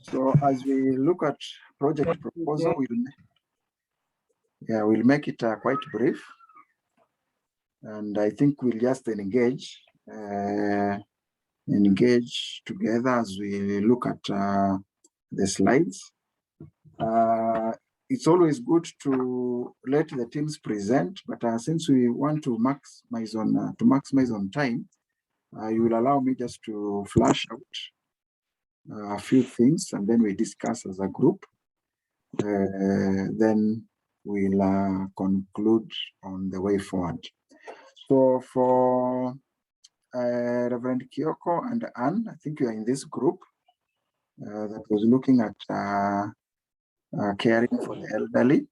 So as we look at project proposal, we'll make it quite brief. And I think we'll just engage together as we look at the slides. It's always good to let the teams present, but since we want to maximize on time, you will allow me just to flash out a few things, and then we discuss as a group. Then we'll conclude on the way forward. So for Reverend Kyoko and Anne, I think you are in this group that was looking at caring for the elderly.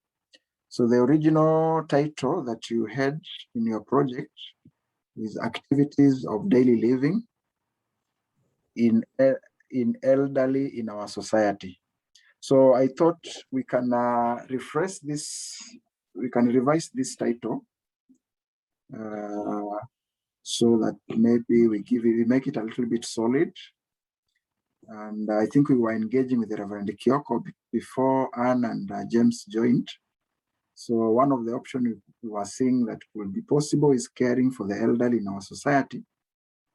So the original title that you had in your project is Activities of Daily Living in Elderly in Our Society. So I thought we can revise this title so that maybe we make it a little bit solid. And I think we were engaging with the Reverend Kyoko before Anne and James joined. So one of the options we were seeing that would be possible is caring for the elderly in our society.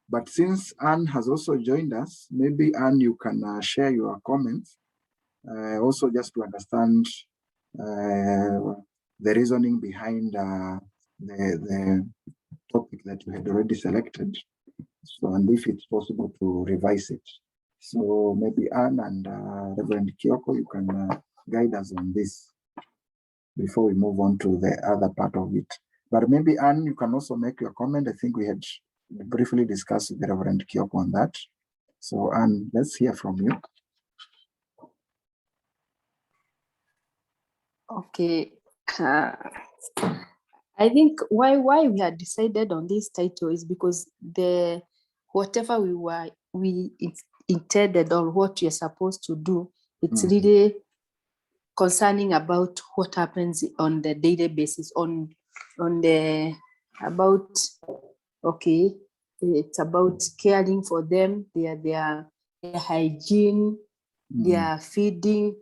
But since Anne has also joined us, maybe Anne, you can share your comments, also just to understand the reasoning behind the topic that you had already selected. So, and if it's possible to revise it. So maybe Anne and Reverend Kyoko, you can guide us on this before we move on to the other part of it. But maybe Anne, you can also make your comment. I think we had briefly discussed with the Reverend Kyoko on that. So Anne, let's hear from you. Okay. I think why we had decided on this title is because whatever we intended or what you're supposed to do, it's really concerning about what happens on the daily basis it's about caring for them, their hygiene, their feeding,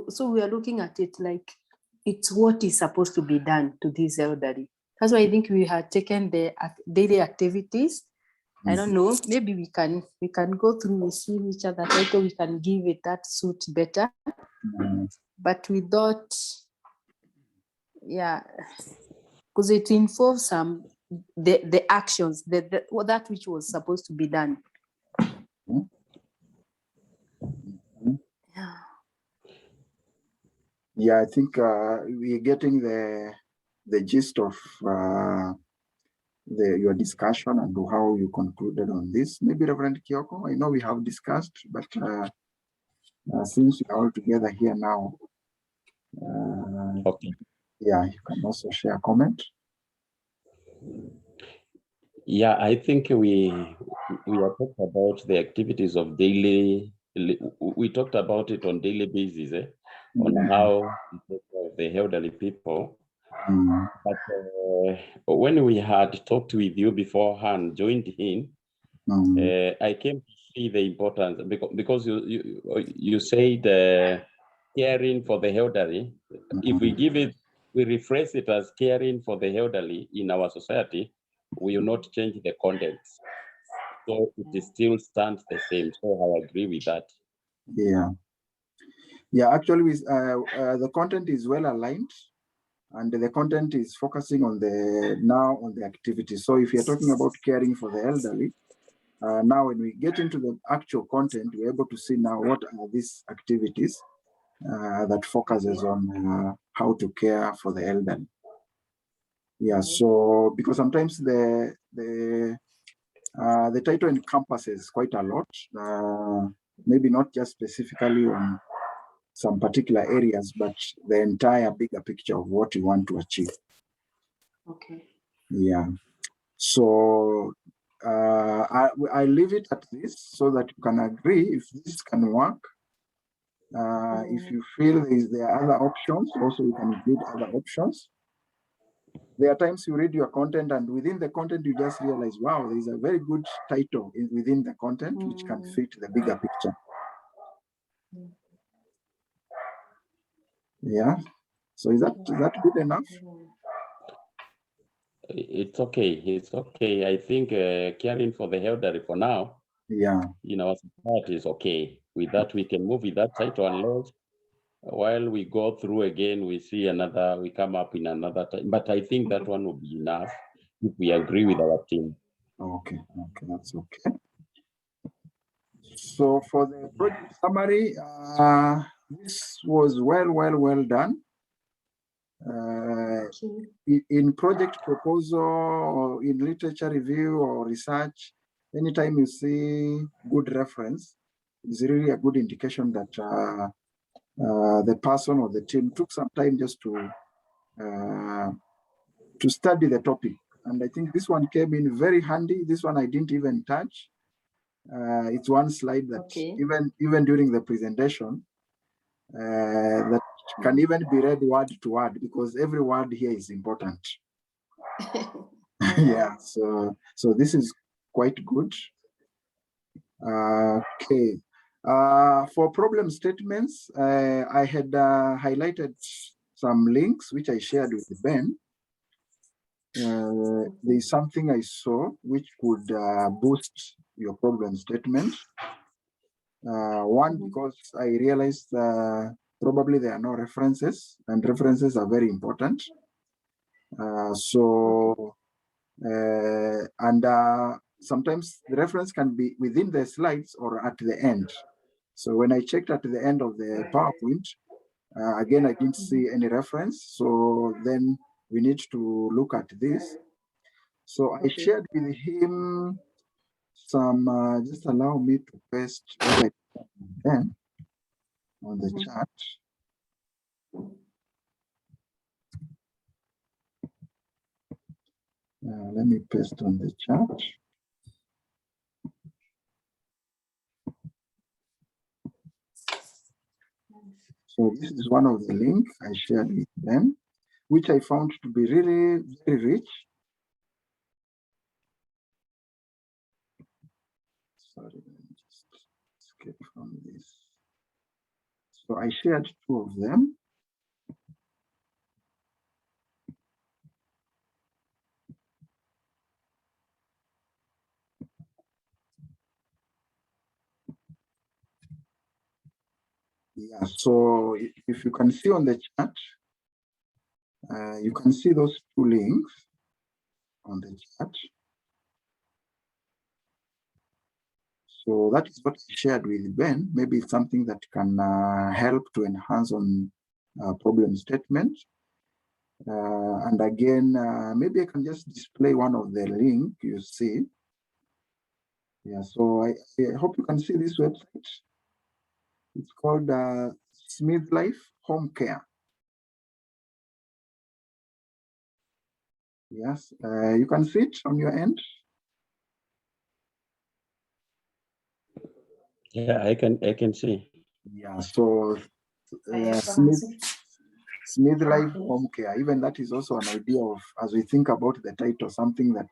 so we are looking at it like it's what is supposed to be done to these elderly. That's why I think we had taken the daily activities. I don't know, maybe we can go through, we see which other title we can give it that suits better. But we thought, because it involves the actions, that which was supposed to be done. Yeah, I think we're getting the gist of your discussion and how you concluded on this. Maybe Reverend Kyoko, I know we have discussed, but since we are all together here now, okay. Yeah, you can also share a comment. Yeah, I think we are talking about the activities of daily. We talked about it on daily basis, on how to take care of the elderly people. But when we had talked with you beforehand, joined in, I came to see the importance because you said caring for the elderly. If we give it, we rephrase it as caring for the elderly in our society, we will not change the content. So it still stands the same. So I agree with that. Yeah, actually, the content is well aligned, and the content is focusing on the activity. So if you're talking about caring for the elderly, now when we get into the actual content, we're able to see now what are these activities that focuses on how to care for the elderly. Yeah, so because sometimes the title encompasses quite a lot, maybe not just specifically on some particular areas, but the entire bigger picture of what you want to achieve. Okay. Yeah. So I leave it at this so that you can agree if this can work. If you feel there are other options, also you can include other options. There are times you read your content and within the content you just realize, wow, there is a very good title within the content which can fit the bigger picture. Yeah. So is that good enough? It's okay. It's okay. I think caring for the elderly for now, Yeah. in our society is okay. With that, we can move with that title unless while we go through again, we see another, we come up in another time. But I think that one will be enough if we agree with our team. Okay. Okay, that's okay. So for the project summary, this was well done. In project proposal or in literature review or research, anytime you see good reference, it's really a good indication that the person or the team took some time just to study the topic. And I think this one came in very handy. This one I didn't even touch. It's one slide that even during the presentation, that can even be read word to word because every word here is important. Yeah, so this is quite good. Okay. For problem statements, I had highlighted some links which I shared with Ben. There's something I saw which could boost your problem statement. One, because I realized probably there are no references, and references are very important. Sometimes the reference can be within the slides or at the end. So when I checked at the end of the PowerPoint, again, I didn't see any reference. So then we need to look at this. So I shared with him some, just allow me to paste what I then on the chat. Let me paste on the chat. So this is one of the links I shared with them, which I found to be really very rich. Sorry, let me just escape from this. So I shared two of them. Yeah, so if you can see on the chat, you can see those two links on the chat. So that is what I shared with Ben. Maybe it's something that can help to enhance on problem statement. And again, maybe I can just display one of the link you see. Yeah, so I hope you can see this website. It's called Smith Life Home Care. Yes, you can see it on your end. Yeah, I can see. Yeah, so Smith Life Home Care, even that is also an idea of, as we think about the title, something that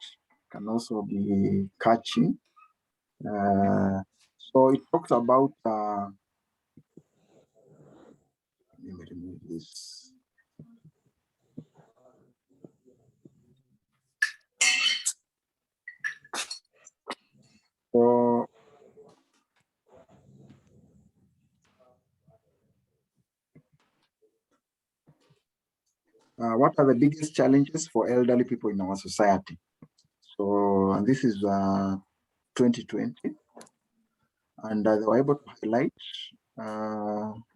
can also be catchy. So it talks about, let me remove this. So what are the biggest challenges for elderly people in our society? So and this is 2020, and they were able to highlight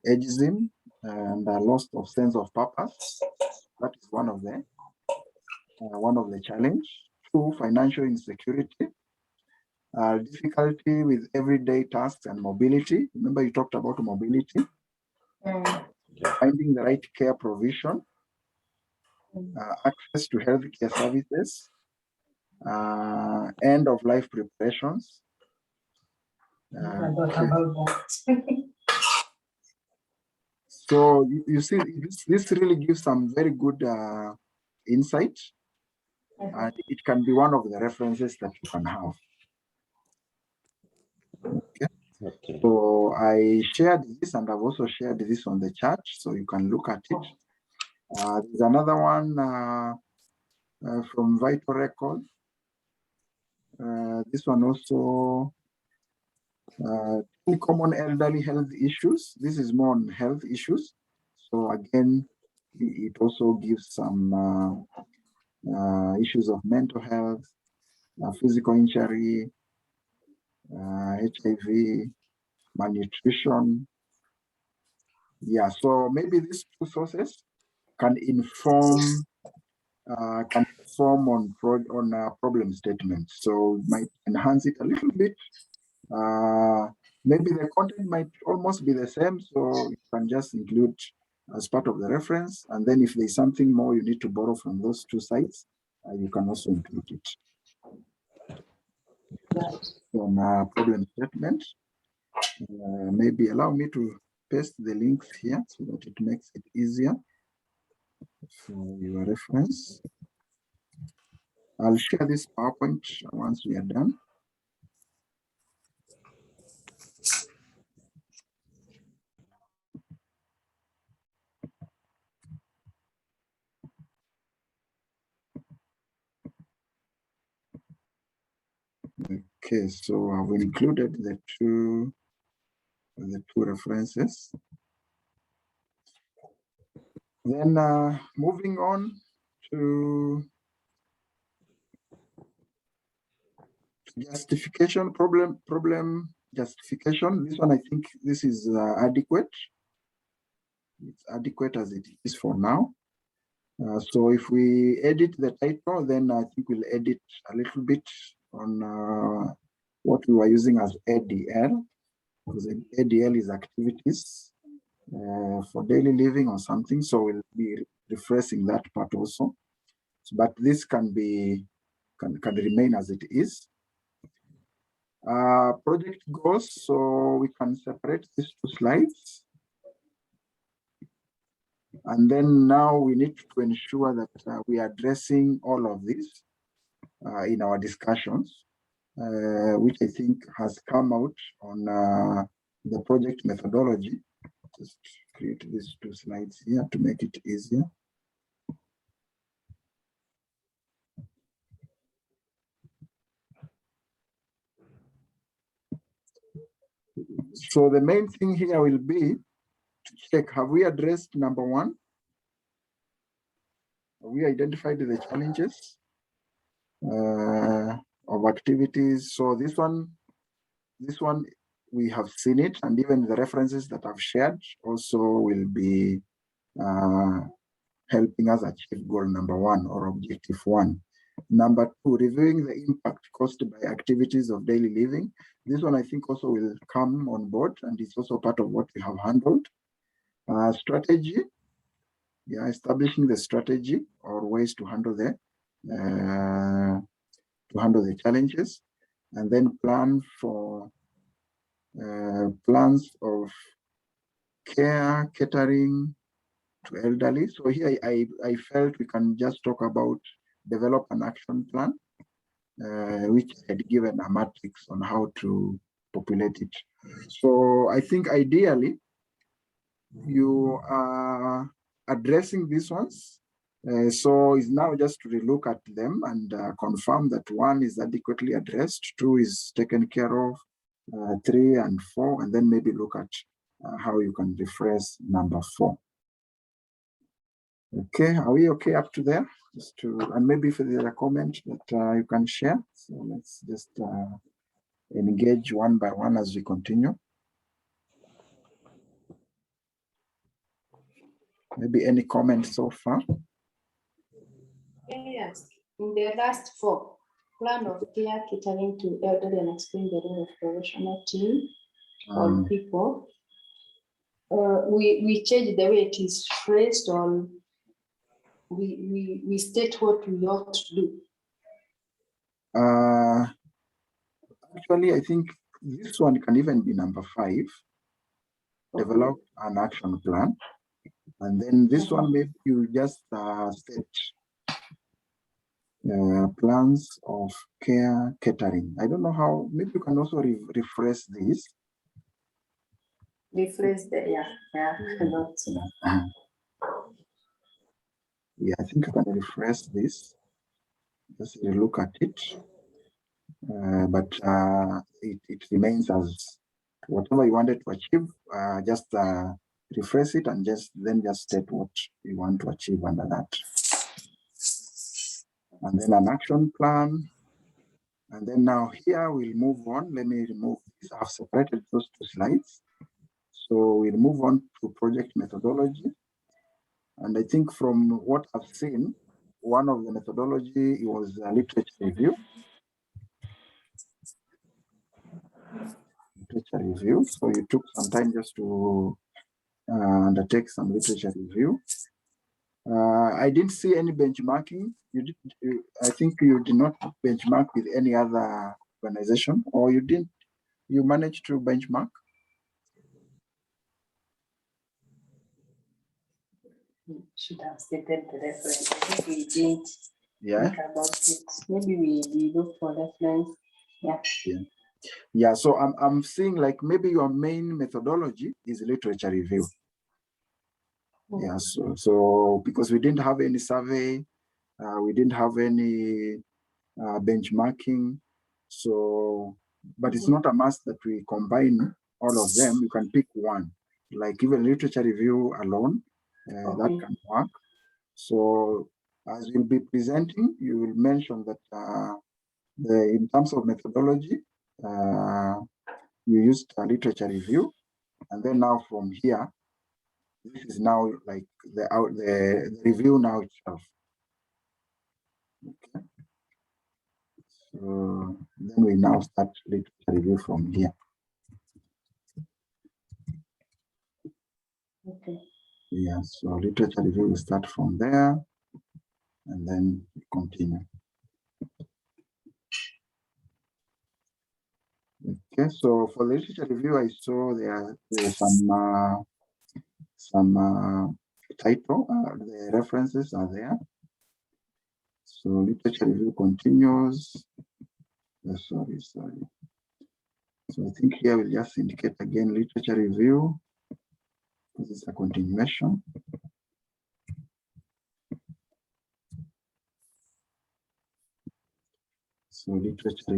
ageism and loss of sense of purpose. That is one of the challenge. Two, financial insecurity, difficulty with everyday tasks and mobility. Remember you talked about mobility. Finding the right care provision, access to healthcare services, end of life preparations. So you see, this really gives some very good insight, and it can be one of the references that you can have. Okay. Okay. So I shared this, and I've also shared this on the chat, so you can look at it. There's another one from Vital Record. This one also, common elderly health issues. This is more on health issues. So again, it also gives some issues of mental health, physical injury, HIV, malnutrition. Yeah, so maybe these two sources can inform on problem statements. So it might enhance it a little bit. Maybe the content might almost be the same, so you can just include as part of the reference. And then if there's something more you need to borrow from those two sites, you can also include it. On problem statement, maybe allow me to paste the links here so that it makes it easier for your reference. I'll share this PowerPoint once we are done. Okay, so I've included the two references. Then moving on to justification, problem justification. This one, I think this is adequate. It's adequate as it is for now. So if we edit the title, then I think we'll edit a little bit on what we were using as ADL, because ADL is activities for daily living or something. So we'll be refreshing that part also. But this can remain as it is. Project goals, so we can separate these two slides. And then now we need to ensure that we are addressing all of this in our discussions, which I think has come out on the project methodology. Just create these two slides here to make it easier. So the main thing here will be to check, have we addressed number one? Have we identified the challenges of activities? So this one we have seen it, and even the references that I've shared also will be helping us achieve goal number one or objective one. Number two, reviewing the impact caused by activities of daily living. This one I think also will come on board, and it's also part of what we have handled. Strategy, yeah, establishing the strategy or ways to handle the challenges, and then plan for plans of care, catering to elderly. So here I felt we can just talk about develop an action plan, which had given a matrix on how to populate it. So I think ideally you are addressing these ones. So it's now just to relook at them and confirm that one is adequately addressed, two is taken care of, 3 and 4, and then maybe look at how you can refresh number 4. Okay, are we okay up to there? Just to, and maybe if there's a comment that you can share. So let's just engage one by one as we continue. Maybe any comments so far? Yes, in the last 4, plan of care, catering to elderly, and explain the role of professional team or people. We change the way it is phrased, on we state what we ought to do. Actually, I think this one can even be number 5. Develop an action plan. And then this one, maybe you just state plans of care catering. I don't know how, maybe you can also refresh this. Refresh the, not. Yeah, I think I can refresh this. Just look at it. But it remains as whatever you wanted to achieve, just refresh it and just state what you want to achieve under that. And then an action plan. And then now here we'll move on. Let me remove this. I've separated those two slides. So we'll move on to project methodology. And I think from what I've seen, one of the methodology was a literature review. So you took some time just to undertake some literature review. I didn't see any benchmarking. I think you did not benchmark with any other organization, or you didn't. You managed to benchmark. Should have stated the reference. I think we didn't Yeah. think about it. Maybe we look for reference. Yeah. So I'm seeing like maybe your main methodology is literature review. Yeah. So because we didn't have any survey, we didn't have any benchmarking. So, but it's not a must that we combine all of them. You can pick one, like even literature review alone, that can work. So as you'll be presenting, you will mention that in terms of methodology, you used a literature review. And then now from here, this is now like the review now itself. Okay. So then we now start literature review from here. Okay. Yeah, so literature review will start from there and then continue. Okay, so for the literature review, I saw there's some title, the references are there. So literature review continues. Sorry. So I think here we'll just indicate again literature review. This is a continuation. So literature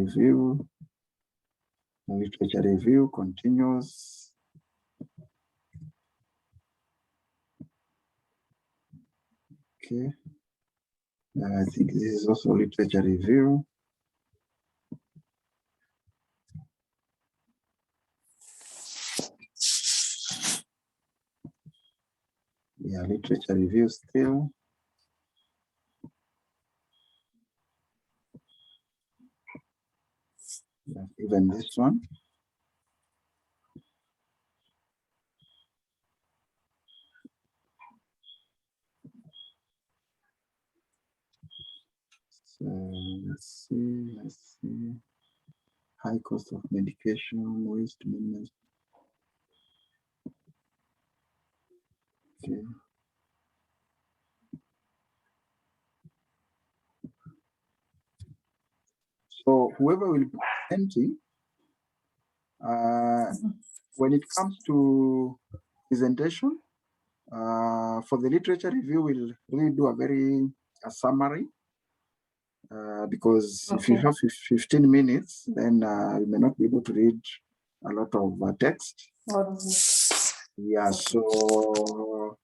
review continues. Okay. I think this is also literature review. Yeah, literature review still. Yeah, even this one. So let's see. High cost of medication, waste management. Okay. So whoever will be presenting, when it comes to presentation, for the literature review, we'll really do a summary. Because if you have 15 minutes, then you may not be able to read a lot of text. Yeah, so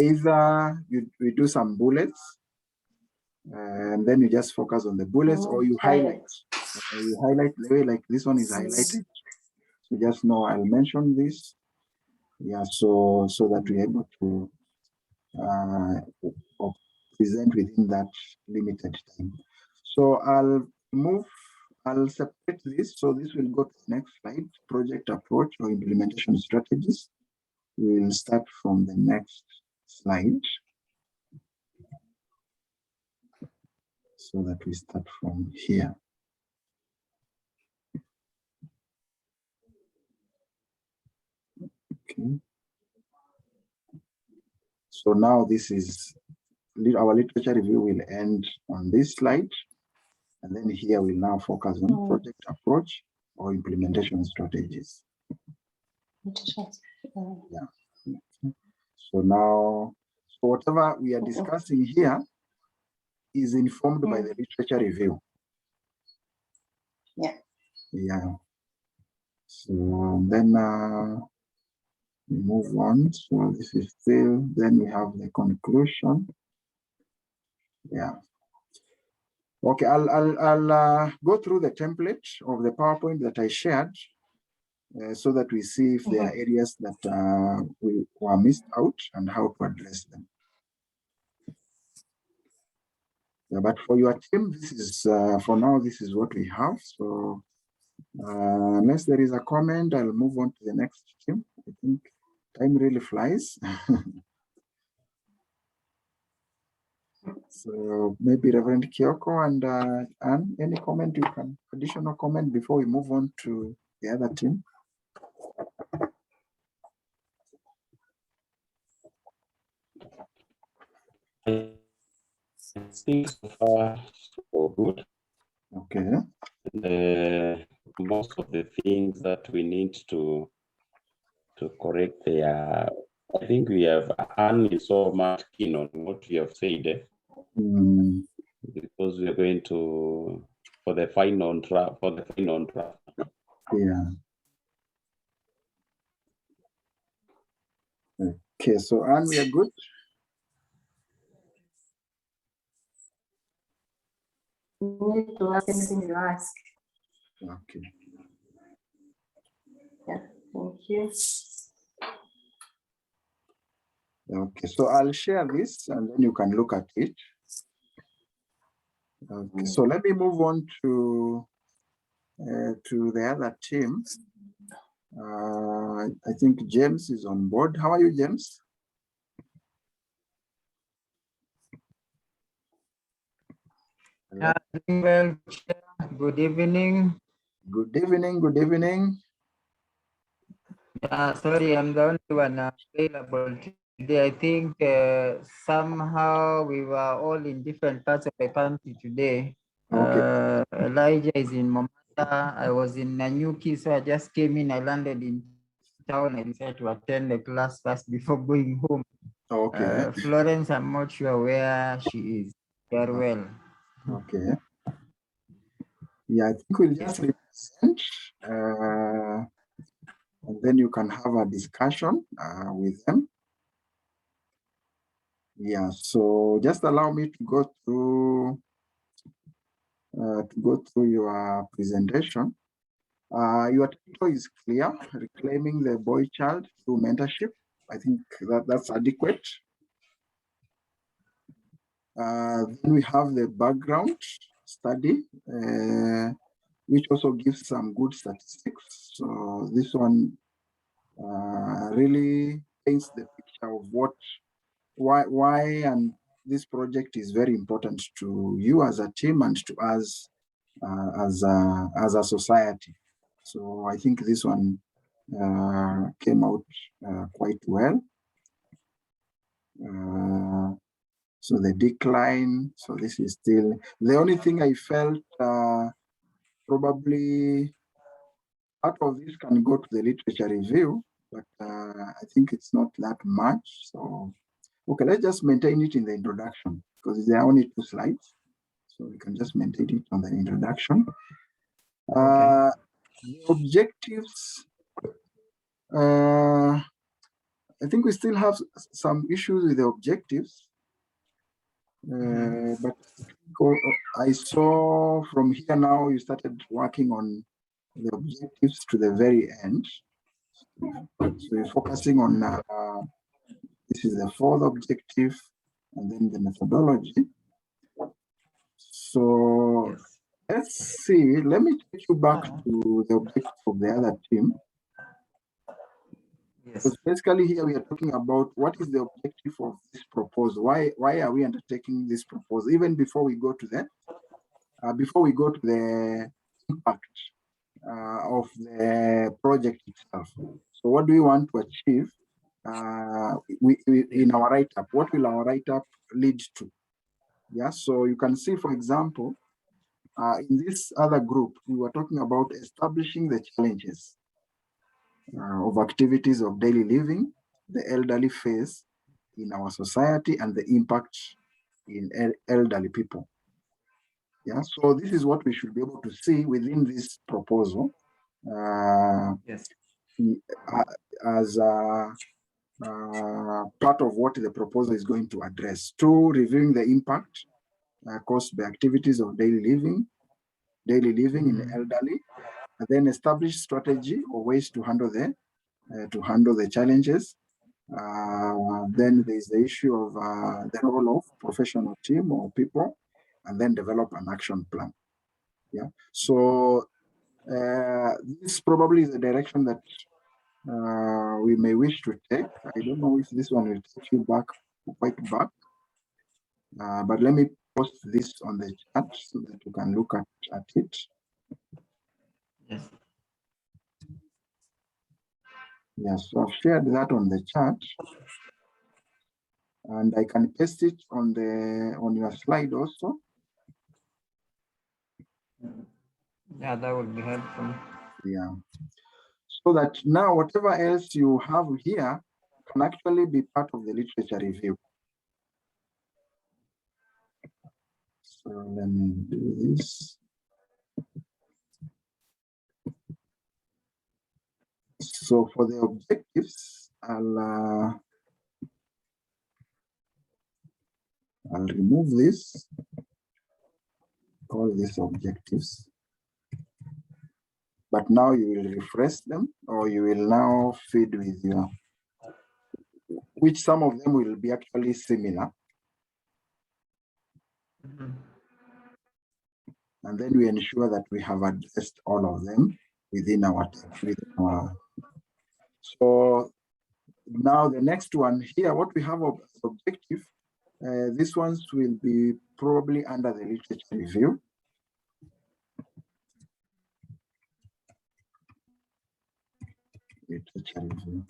either we do some bullets, and then you just focus on the bullets, or you highlight. You highlight the way like this one is highlighted. So just know I'll mention this. Yeah, so that we're able to present within that limited time. So I'll separate this. So this will go to the next slide, project approach or implementation strategies. We'll start from the next slide. So that we start from here. Okay. So now this is our literature review will end on this slide. And then here we'll now focus on project approach or implementation strategies. Yeah. So now, so whatever we are discussing here is informed by the literature review. Yeah. Yeah. So then we move on. So this is still, then we have the conclusion. Yeah. Okay, I'll go through the template of the PowerPoint that I shared so that we see if there are areas that we were missed out and how to address them. Yeah, but for your team, this is, for now, this is what we have. So unless there is a comment, I'll move on to the next team. I think time really flies. So maybe Reverend Kyoko and Anne, any comment you can, additional comment before we move on to the other team? I think so far so good. Okay. Most of the things that we need to correct there, I think we have Anne is so much keen on what you have said, because we are going to for the final draft. Yeah. Okay, so Anne, we are good. You need to ask anything you ask. Okay. Yeah, thank you. Okay, so I'll share this and then you can look at it. Okay, so let me move on to the other team. I think James is on board. How are you, James? Doing well. Good evening. Good evening. Good evening. Sorry, I'm the only one available today. I think somehow we were all in different parts of the country today. Okay. Elijah is in Mombasa. I was in Nanyuki, so I just came in. I landed in town. I decided to attend the class first before going home. Okay. Florence, I'm not sure where she is. Very well. Okay. Yeah, I think we'll just represent, and then you can have a discussion with them. Yeah, so just allow me to go through your presentation. Your title is clear: reclaiming the boy child through mentorship. I think that's adequate. Then we have the background study, which also gives some good statistics. So this one really paints the picture of why and this project is very important to you as a team and to us as a society. So I think this one came out quite well. So the decline, so this is still, the only thing I felt probably part of this can go to the literature review, but I think it's not that much. So, okay, let's just maintain it in the introduction because there are only 2 slides. So we can just maintain it on the introduction. Okay. The objectives, I think we still have some issues with the objectives. But I saw from here now you started working on the objectives to the very end. So you're focusing on this is the 4th objective and then the methodology. So Yes. let's see, let me take you back to the objective of the other team. Yes. Because basically here we are talking about what is the objective of this proposal. Why are we undertaking this proposal? Even before we go to that, before we go to the impact of the project itself. So what do we want to achieve in our write-up? What will our write-up lead to? Yeah, so you can see, for example, in this other group, we were talking about establishing the challenges. of activities of daily living the elderly face in our society and the impact in elderly people. Yeah, so this is what we should be able to see within this proposal Yes. as part of what the proposal is going to address. 2, reviewing the impact caused by activities of daily living in the elderly, and then establish strategy or ways to handle the challenges. Then there's the issue of the role of professional team or people, and then develop an action plan. Yeah, so this probably is the direction that we may wish to take. I don't know if this one will take you back, quite back, but let me post this on the chat so that you can look at it. Yes. Yes, so I've shared that on the chat, and I can paste it on your slide also. Yeah, that would be helpful. Yeah, so that now whatever else you have here can actually be part of the literature review. So let me do this. So for the objectives, I'll remove this, all these objectives. But now you will refresh them, or you will now feed with your, which some of them will be actually similar. And then we ensure that we have addressed all of them within our. So now the next one here, what we have as objective, these ones will be probably under the literature review. Literature review.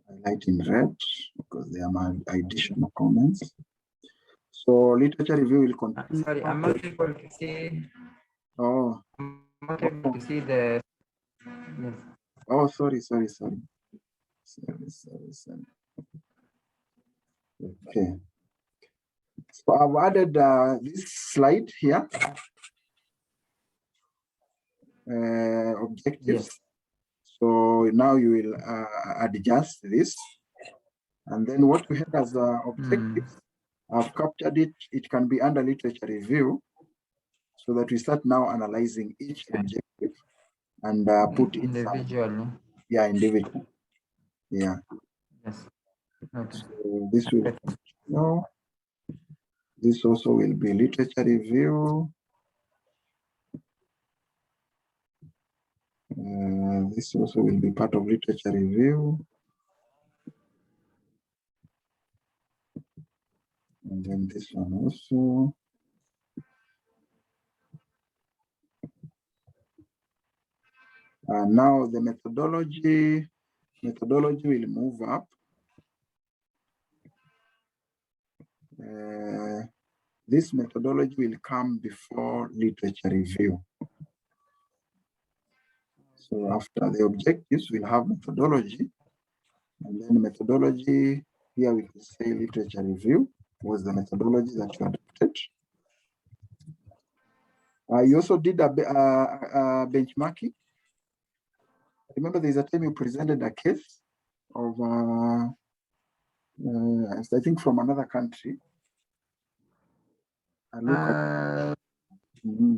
Highlight in red because they are my additional comments. So literature review will continue. Sorry, I'm not able to see. Oh. I'm not able to see the. Yes. Oh, sorry. Okay. So I've added this slide here. Objectives. Yes. So now you will adjust this. And then what we have as objectives, I've captured it. It can be under literature review so that we start now analyzing each objective and put it individually. Yeah, individual. Yeah. Yes. Okay. So this will, this also will be literature review. This also will be part of literature review. And then this one also. Now the methodology will move up. This methodology will come before literature review. So after the objectives, we'll have methodology. And then methodology, here we can say literature review was the methodology that you adopted. You also did a benchmarking. Remember, there's a time you presented a case of, I think from another country.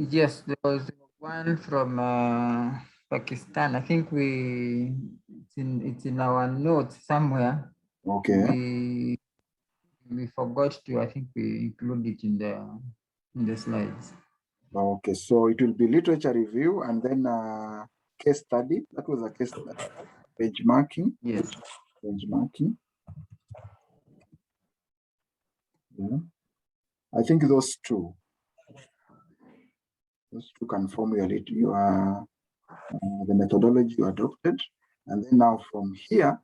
Yes, there was one from Pakistan. I think it's in our notes somewhere. Okay. We forgot to. I think we include it in the slides. Okay, so it will be literature review and then case study. That was a case study. Benchmarking. Yes. Benchmarking. Yeah. I think those two can formulate your the methodology you adopted, and then now from here,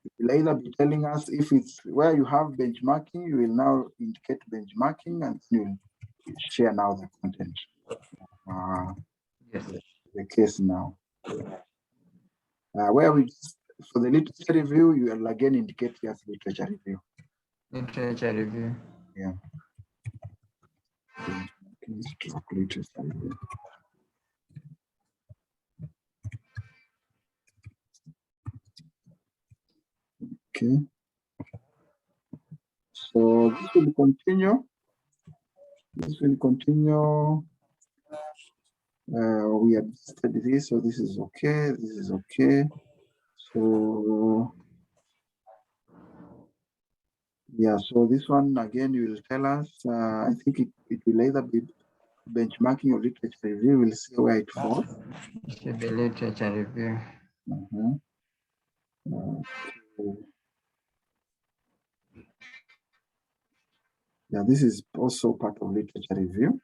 you will either be telling us if it's where you have benchmarking, you will now indicate benchmarking, and you will share now the content. Yes. The the case now. Where we, for the literature review, you will again indicate yes, literature review. Literature review. Yeah. Literature review. Okay. So this will continue. This will continue. We have studied this, so this is okay. This is okay. So yeah, so this one again, you will tell us. I think it will either be benchmarking or literature review. We'll see where it falls. It should be literature review. Okay. Yeah, this is also part of literature review.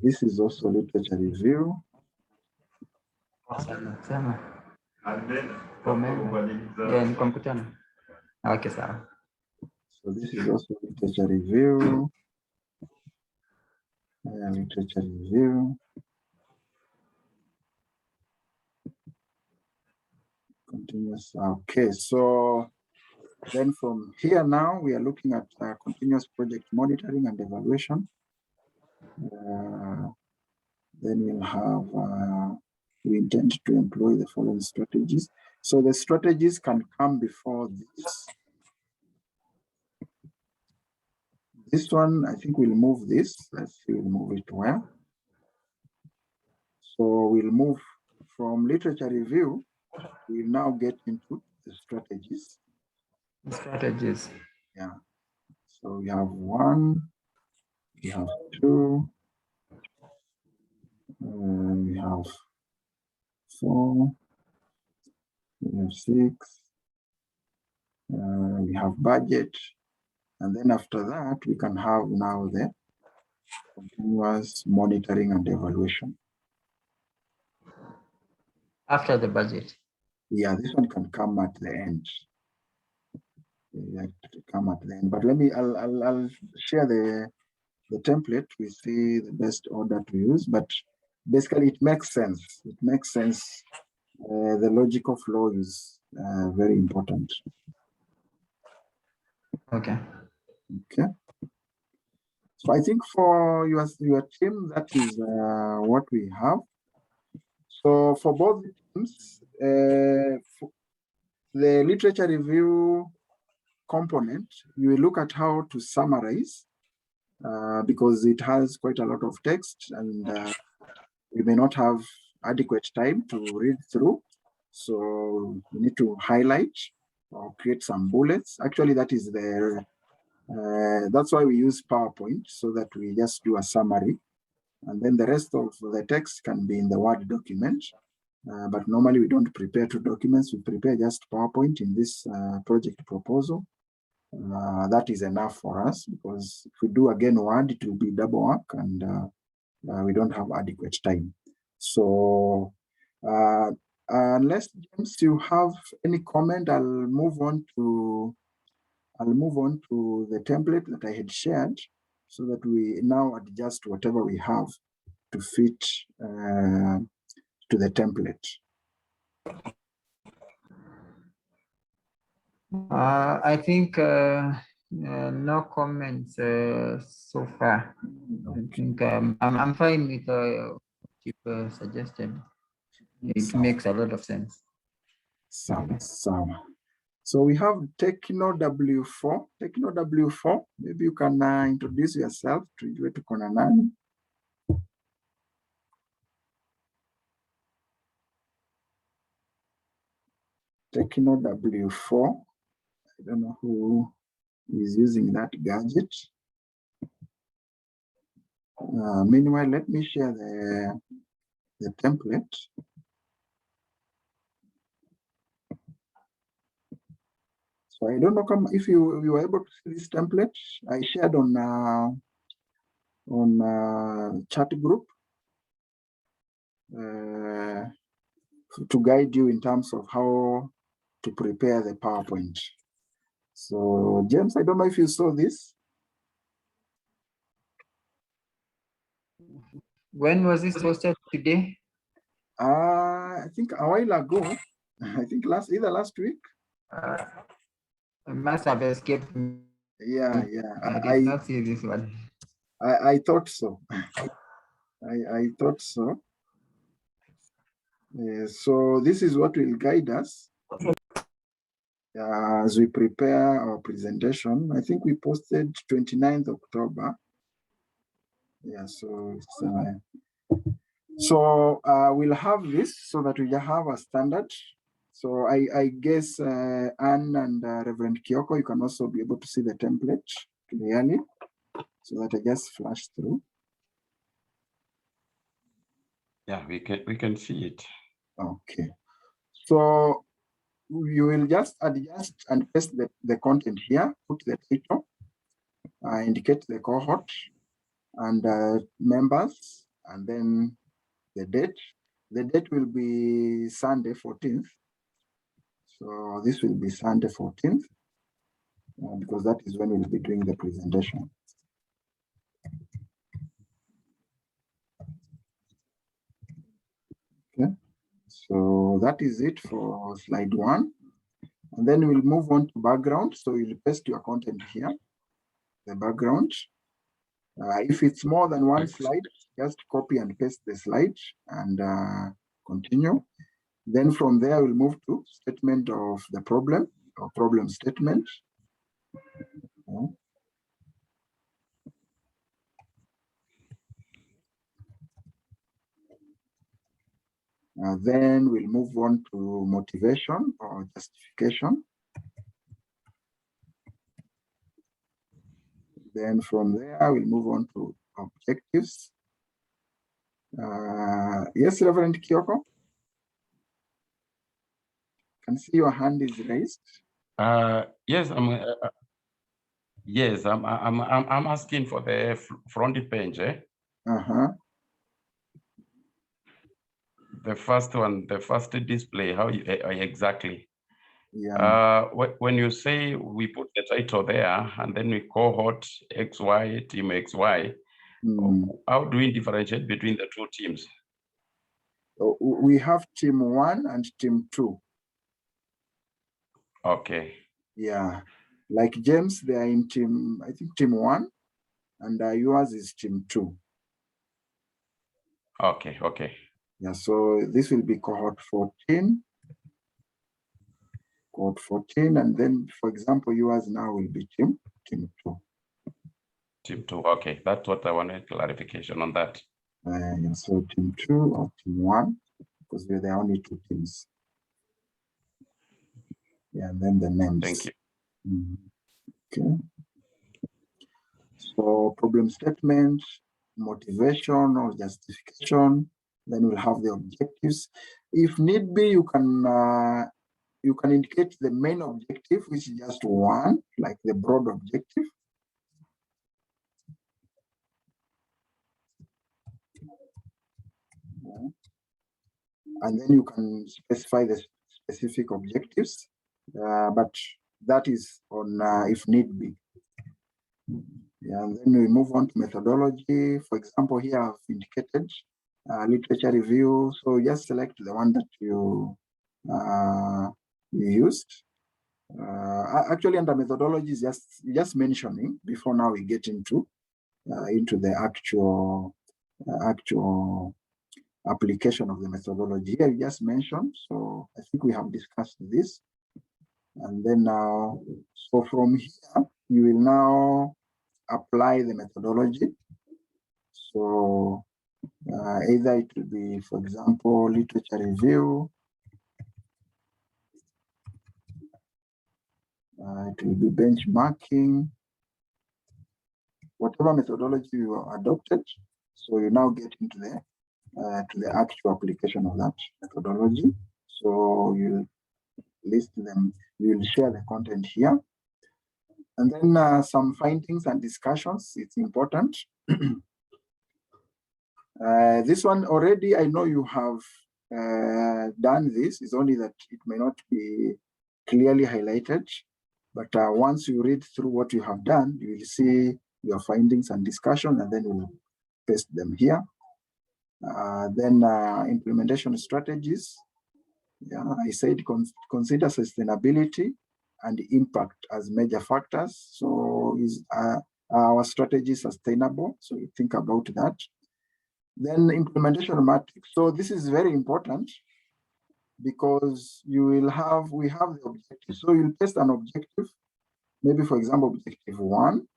This is also literature review. Okay, sir. So this is also literature review. Literature review. Continuous. Okay, so then from here now, we are looking at continuous project monitoring and evaluation. Then we'll have, we intend to employ the following strategies. So the strategies can come before this. This one, I think we'll move this. Let's see, we'll move it where. So we'll move from literature review. We'll now get into the strategies. Strategies. Yeah. So we have 1, we have 2, we have 4, we have 6, we have budget, and then after that we can have now the continuous monitoring and evaluation. After the budget. Yeah, this one can come at the end. Yeah, to come at the end. But let me, I'll share the template. We see the best order to use, but basically it makes sense. It makes sense. The logical flow is very important. Okay. Okay. So I think for your team, that is what we have. So for both teams, the literature review component, you will look at how to summarize because it has quite a lot of text and we may not have adequate time to read through. So we need to highlight or create some bullets. Actually, that is the, that's why we use PowerPoint, so that we just do a summary. And then the rest of the text can be in the Word document. But normally we don't prepare 2 documents, we prepare just PowerPoint in this project proposal. That is enough for us, because if we do again Word, it will be double work and we don't have adequate time. So unless, James, you have any comment, I'll move on to the template that I had shared, so that we now adjust whatever we have to fit to the template. I think no comments so far. I think I'm fine with what you've suggested. It makes a lot of sense. So we have Techno W4. Techno W4, maybe you can introduce yourself to Konanan. Techno W4. I don't know who is using that gadget. Meanwhile, let me share the template. So I don't know if you were able to see this template. I shared on chat group to guide you in terms of how to prepare the PowerPoint. So James, I don't know if you saw this. When was this posted today? I think a while ago. I think either last week. It must have escaped me. Yeah. I did not see this one. I thought so. I thought so. So this is what will guide us as we prepare our presentation. I think we posted 29th October. Yeah, so we'll have this so that we have a standard. So I guess Anne and Reverend Kyoko, you can also be able to see the template clearly, so that I just flash through. Yeah, we can see it. Okay. So you will just adjust and paste the content here, put the title, indicate the cohort and members, and then the date. The date will be Sunday 14th. So this will be Sunday 14th, because that is when we'll be doing the presentation. Okay, so that is it for slide 1. And then we'll move on to background. So you'll paste your content here, the background. If it's more than one slide, just copy and paste the slide and continue. Then from there, we'll move to statement of the problem or problem statement. Then we'll move on to motivation or justification. Then from there, we'll move on to objectives. Yes, Reverend Kyoko? Can see your hand is raised. Yes, I'm asking for the front page. The first one, the first display. How exactly? Yeah. When you say we put the title there and then we cohort XY, team XY, how do we differentiate between the two teams? We have team 1 and team 2. Okay. Yeah. Like James, they are in team, I think team 1, and yours is team 2. Okay. Yeah, so this will be cohort 14. Cohort 14, and then, for example, yours now will be team 2. Team 2, okay. That's what I wanted clarification on that. Yeah, so team 2 or team 1, because we're the only 2 teams. Yeah, and then the names. Thank you. Okay. So problem statement, motivation or justification. Then we'll have the objectives. If need be, you can indicate the main objective, which is just one, like the broad objective. And then you can specify the specific objectives, but that is on if need be. Yeah, and then we move on to methodology. For example, here I've indicated literature review. So just select the one that you used. Actually, under methodology is just mentioning before now we get into the actual application of the methodology. Here you just mentioned. So I think we have discussed this. And then now, so from here, you will now apply the methodology. So either it will be, for example, literature review. It will be benchmarking, whatever methodology you adopted. So you now get into the actual application of that methodology. So you list them, you will share the content here. And then some findings and discussions, it's important. This one already, I know you have done this, it's only that it may not be clearly highlighted. But once you read through what you have done, you will see your findings and discussion, and then we'll paste them here. Then implementation strategies. Yeah, I said consider sustainability and impact as major factors. So is our strategy sustainable? So you think about that. Then implementation matrix. So this is very important because we have the objective. So you'll test an objective, maybe for example, objective 1.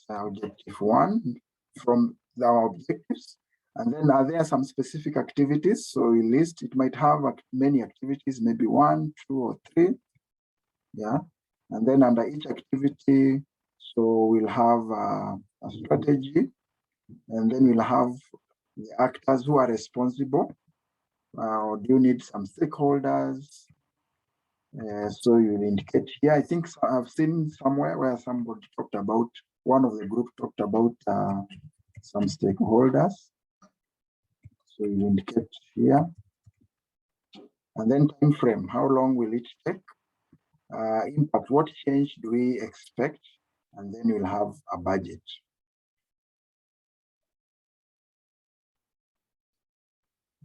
Objective 1 from our objectives. And then are there some specific activities? So we list, it might have many activities, maybe 1, 2, or 3. Yeah. And then under each activity, so we'll have a strategy, and then we'll have the actors who are responsible. Or do you need some stakeholders? So you'll indicate here. I think I've seen somewhere where somebody talked about, one of the group talked about some stakeholders. So you indicate here. And then time frame, how long will it take? Impact, what change do we expect? And then you'll have a budget.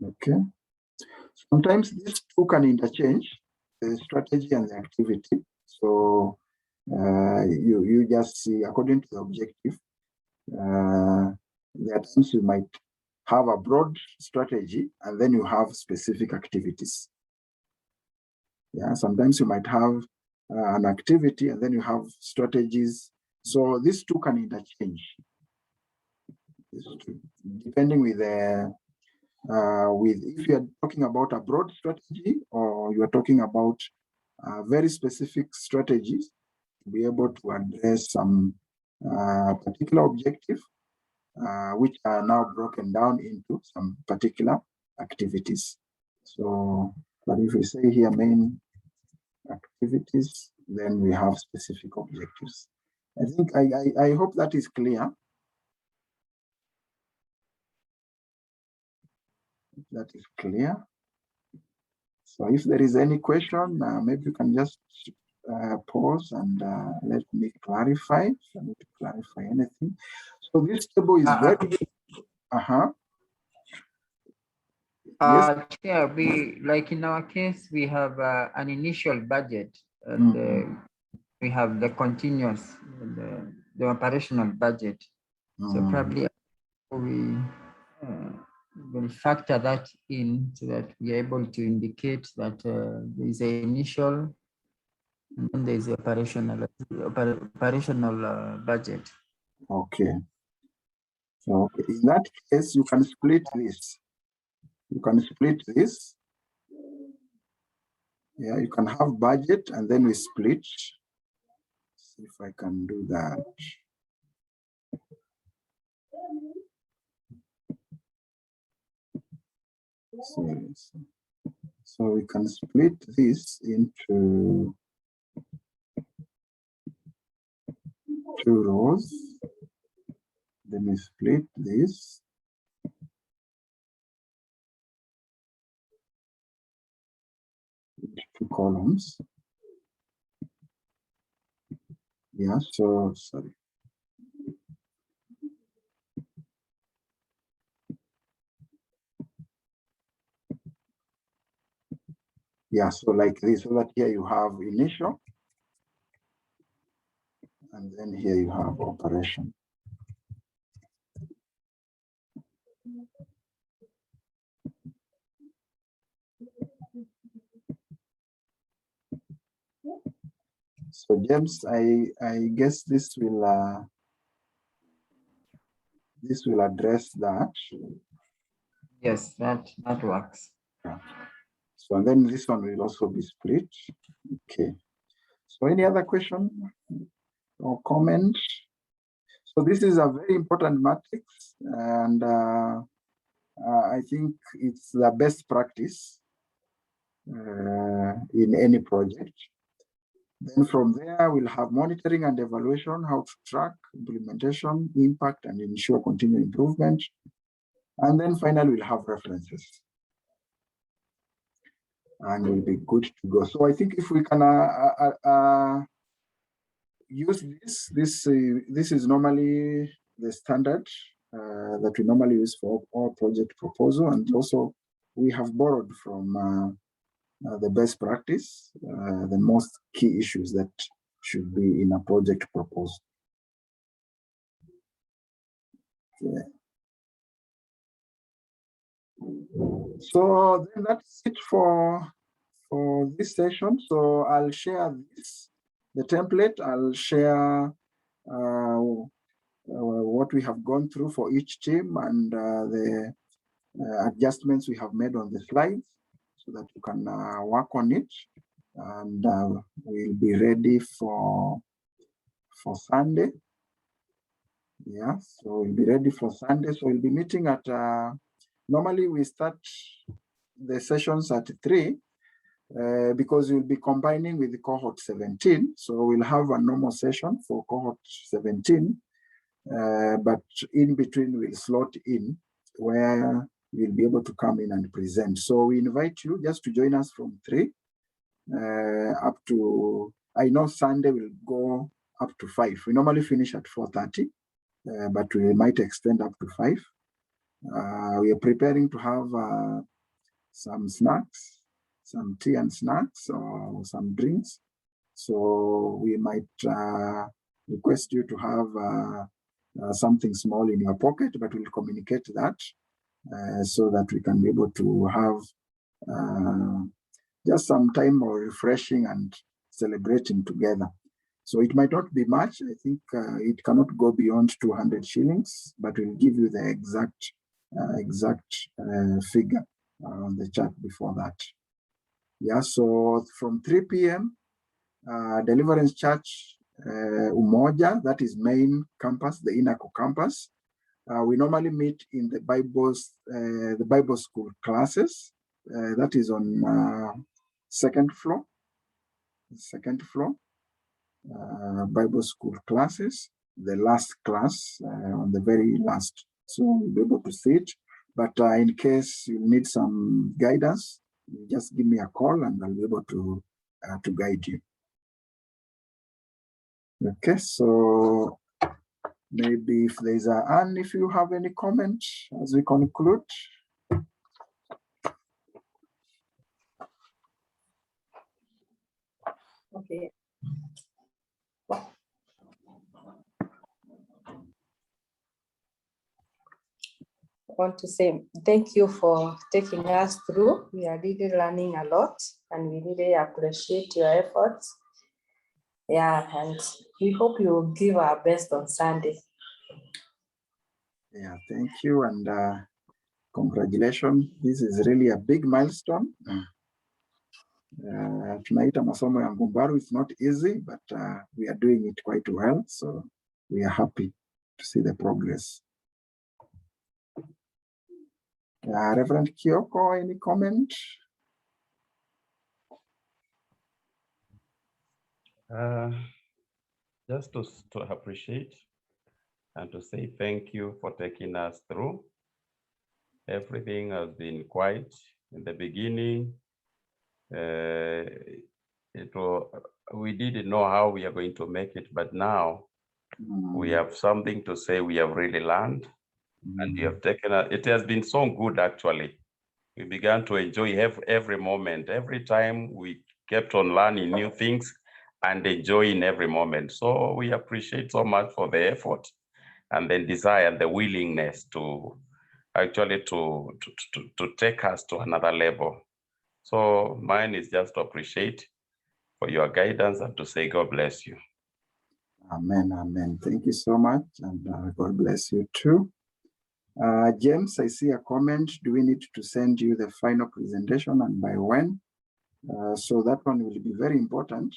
Okay. Sometimes these two can interchange, the strategy and the activity. So you just see according to the objective. There are times you might have a broad strategy and then you have specific activities. Yeah, sometimes you might have an activity and then you have strategies. So these two can interchange, depending with the if you are talking about a broad strategy or you are talking about very specific strategies to be able to address some particular objective, which are now broken down into some particular activities. So, but if we say here main activities, then we have specific objectives. I think I hope that is clear. That is clear. So if there is any question, maybe you can just pause and let me clarify. If I need to clarify anything. So this table is very. Yes. Yeah, we, like in our case, we have an initial budget, and we have the continuous, the operational budget. So probably we will factor that in so that we are able to indicate that there is an initial and then there is operational budget. Okay. So in that case, you can split this. You can split this. Yeah, you can have budget and then we split. See if I can do that. So we can split this into 2 rows. Then we split this. Into 2 columns. Yeah, so sorry. Yeah, so like this, so that here you have initial, and then here you have operation. So James, I guess this will address that. Yes, that works. Yeah. So and then this one will also be split. Okay. So any other question or comment? So this is a very important matrix, and I think it's the best practice in any project. Then from there, we'll have monitoring and evaluation, how to track implementation, impact, and ensure continued improvement. And then finally, we'll have references. and we'll be good to go. So I think if we can use this is normally the standard that we normally use for our project proposal, and also we have borrowed from the best practice, the most key issues that should be in a project proposal. Okay. So then that's it for this session. So I'll share the template. I'll share what we have gone through for each team and the adjustments we have made on the slides, so that you can work on it, and we'll be ready for Sunday. Yeah, so we'll be ready for Sunday. So we'll be meeting at normally we start the sessions at 3 because we'll be combining with the cohort 17. So we'll have a normal session for cohort 17, but in between we'll slot in where you'll be able to come in and present. So we invite you just to join us from 3 up to, I know Sunday will go up to 5. We normally finish at 4:30, but we might extend up to 5. We are preparing to have some snacks, some tea and snacks, or some drinks. So we might request you to have something small in your pocket, but we'll communicate that so that we can be able to have just some time of refreshing and celebrating together. So it might not be much. I think it cannot go beyond 200 shillings, but we'll give you the exact figure on the chat before that. Yeah, so from 3 p.m., Deliverance Church Umoja, that is main campus, the Inaco campus. We normally meet in the Bible school classes. That is on second floor. Bible school classes, the last class on the very last. So you'll be able to see it. But in case you need some guidance, you just give me a call and I'll be able to guide you. Okay, so maybe if there's Anne, if you have any comment as we conclude. Okay. I want to say thank you for taking us through. We are really learning a lot and we really appreciate your efforts. Yeah, and we hope you will give our best on Sunday. Yeah, thank you, and congratulations. This is really a big milestone. Tunaita masomo ya Ngumbaru, it's not easy, but we are doing it quite well. So we are happy to see the progress. Reverend Kioko, any comment? Just to appreciate and to say thank you for taking us through. Everything has been quiet in the beginning. We didn't know how we are going to make it, but now we have something to say. We have really learned, and you have taken it has been so good actually. We began to enjoy every moment. Every time we kept on learning new things and enjoying every moment. So we appreciate so much for the effort and the desire and the willingness to actually to take us to another level. So mine is just to appreciate for your guidance and to say God bless you. Amen, amen. Thank you so much, and God bless you too. James, I see a comment. Do we need to send you the final presentation, and by when? So that one will be very important.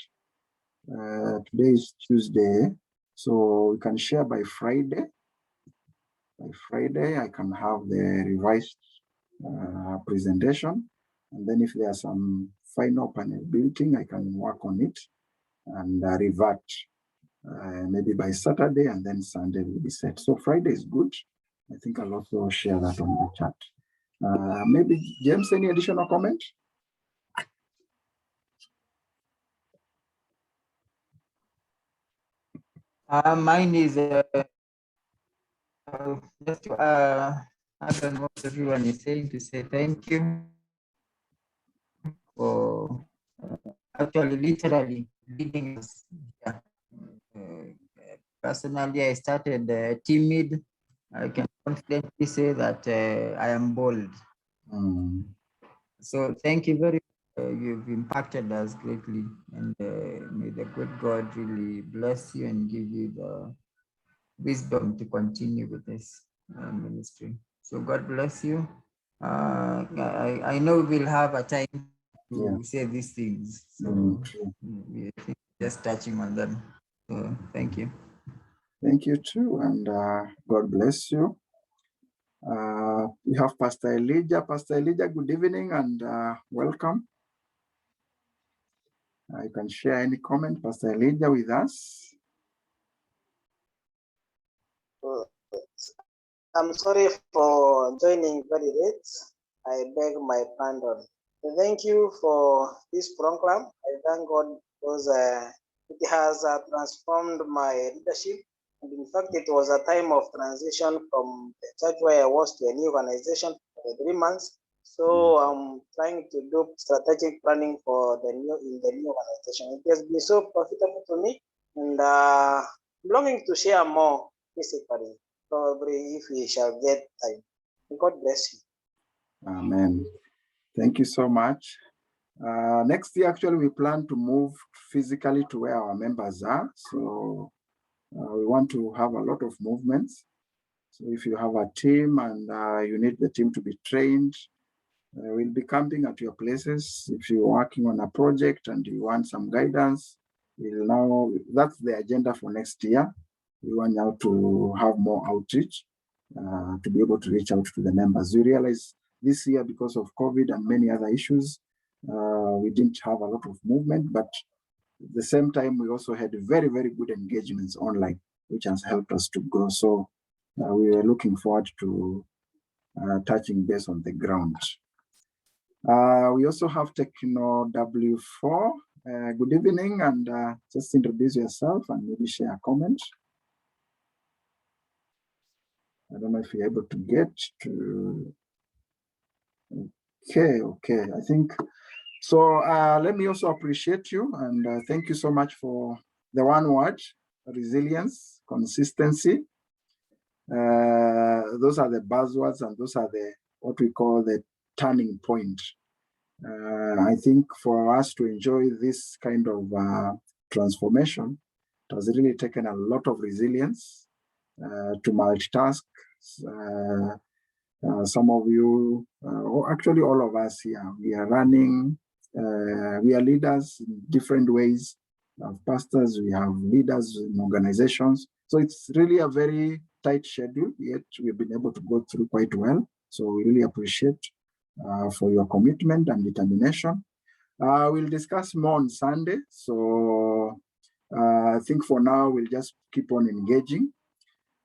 Today is Tuesday, so we can share by Friday. By Friday, I can have the revised presentation. And then if there are some final panel building, I can work on it and revert maybe by Saturday, and then Sunday will be set. So Friday is good. I think I'll also share that on the chat. Maybe James, any additional comment? Mine is just to add on what everyone is saying, to say thank you for actually literally leading us. Yeah. Personally, I started timid. I can confidently say that I am bold. So thank you very much. You've impacted us greatly, and may the good God really bless you and give you the wisdom to continue with this ministry. So God bless you. I know we'll have a time to say these things. So we are just touching on them. So thank you. Thank you too, and God bless you. We have Pastor Elijah. Pastor Elijah, good evening and welcome. You can share any comment, Pastor Elijah, with us. I'm sorry for joining very late. I beg my pardon. Thank you for this program. I thank God because it has transformed my leadership. And in fact, it was a time of transition from the church where I was to a new organization for 3 months. So I'm trying to do strategic planning for the new organization. It has been so profitable to me, and I'm longing to share more physically, probably if we shall get time. God bless you. Amen. Thank you so much. Next year, actually, we plan to move physically to where our members are. So we want to have a lot of movements. So if you have a team and you need the team to be trained, we'll be camping at your places. If you're working on a project and you want some guidance, we'll now, that's the agenda for next year. We want now to have more outreach to be able to reach out to the members. We realize this year, because of COVID and many other issues, we didn't have a lot of movement, but at the same time, we also had very, very good engagements online, which has helped us to grow. So we are looking forward to touching base on the ground. We also have Techno W4. Good evening, and just introduce yourself and maybe share a comment. I don't know if you're able to get to. Okay. I think so. Let me also appreciate you and thank you so much for the one word: resilience, consistency. Those are the buzzwords, and those are the what we call the turning point. I think for us to enjoy this kind of transformation, it has really taken a lot of resilience to multitask. Some of you, or actually all of us here, we are running, we are leaders in different ways. We have pastors, we have leaders in organizations. So it's really a very tight schedule, yet we've been able to go through quite well. So we really appreciate for your commitment and determination. We'll discuss more on Sunday. So I think for now, we'll just keep on engaging.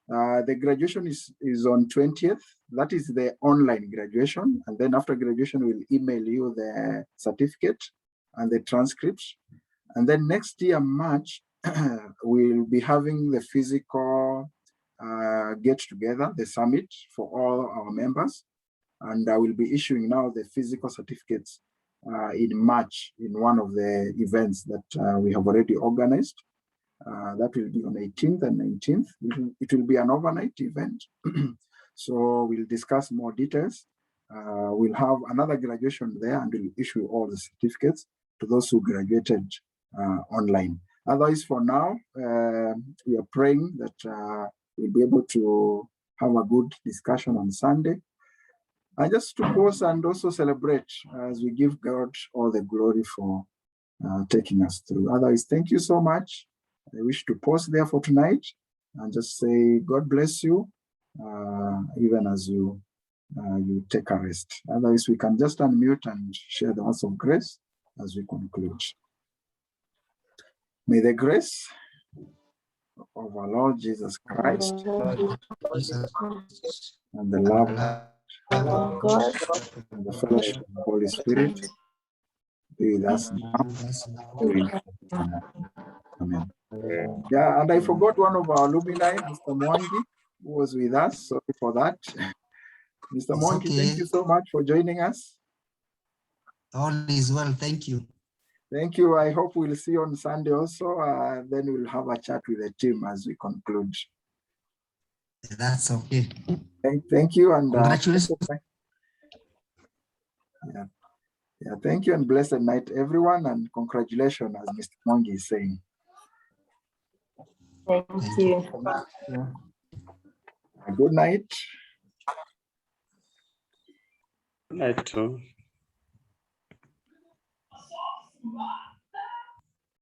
The graduation is on 20th. That is the online graduation. And then after graduation, we'll email you the certificate and the transcripts. And then next year, March, we'll be having the physical get together, the summit for all our members. And I will be issuing now the physical certificates in March in one of the events that we have already organized. That will be on 18th and 19th. It will be an overnight event. So we'll discuss more details. We'll have another graduation there and we'll issue all the certificates to those who graduated online. Otherwise, for now, we are praying that we'll be able to have a good discussion on Sunday. And just to pause and also celebrate as we give God all the glory for taking us through. Otherwise, thank you so much. I wish to pause there for tonight and just say, God bless you, even as you take a rest. Otherwise, we can just unmute and share the words of grace as we conclude. May the grace of our Lord Jesus Christ and the love of God and the fellowship of the Holy Spirit be with us now. Amen. Yeah, and I forgot one of our alumni, Mr. Mwangi, who was with us. Sorry for that. Mr. It's Mwangi, okay. thank you so much for joining us. All is well. Thank you. Thank you. I hope we'll see you on Sunday also. Then we'll have a chat with the team as we conclude. That's okay. Thank you. And Congratulations. yeah, thank you and blessed night, everyone. And congratulations, as Mr. Mwangi is saying. Thank you. Good night. Good night too.